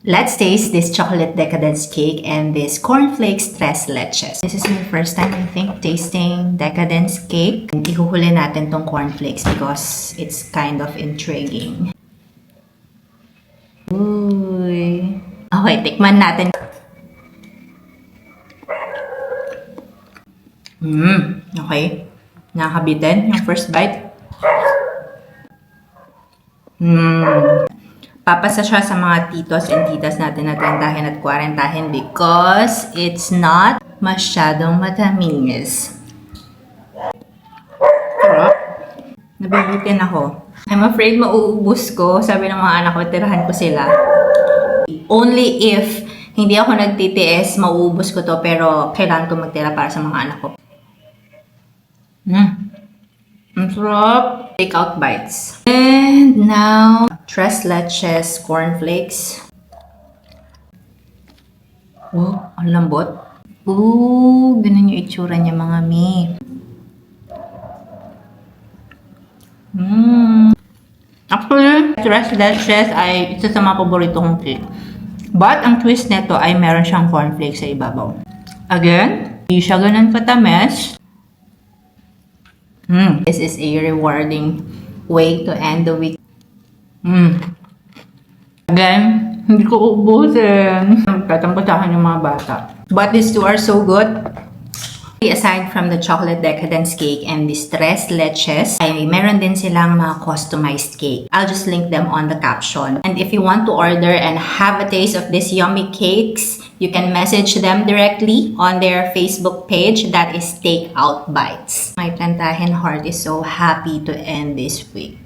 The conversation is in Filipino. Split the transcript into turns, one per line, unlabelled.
Let's taste this chocolate decadence cake and this cornflakes tres leches. This is my first time, I think, tasting decadence cake. Ihuhuli natin tong cornflakes because it's kind of intriguing. Uy. Okay, tikman natin. Okay. Nakakabitin yung first bite. Papasa siya sa mga titos and titas natin na tentahin at kwarentahin because it's not masyadong matamis. Sarap. Nabibitin ako. I'm afraid mauubos ko. Sabi ng mga anak ko, tirahan ko sila. Only if hindi ako nagtitiis, mauubos ko to, pero kailangan ko magtira para sa mga anak ko. Ang sarap. Take out bites. And now, tres leches cornflakes. Oh, ang lambot. Ooh, ganun yung itsura niya mga mi. Actually, tres leches ay isa sa mga paborito kong cake. But, ang twist nito ay meron siyang cornflakes sa ibabaw. Again, hindi siya ganun katamis. This is a rewarding way to end the week. Again, hindi ko ubusin. Tatampo sa akin yung mga bata. But these two are so good. Aside from the chocolate decadence cake and these tres leches, ay meron din silang mga customized cake. I'll just link them on the caption. And if you want to order and have a taste of these yummy cakes, you can message them directly on their Facebook page, that is Takeout Bites. My plantahin heart is so happy to end this week.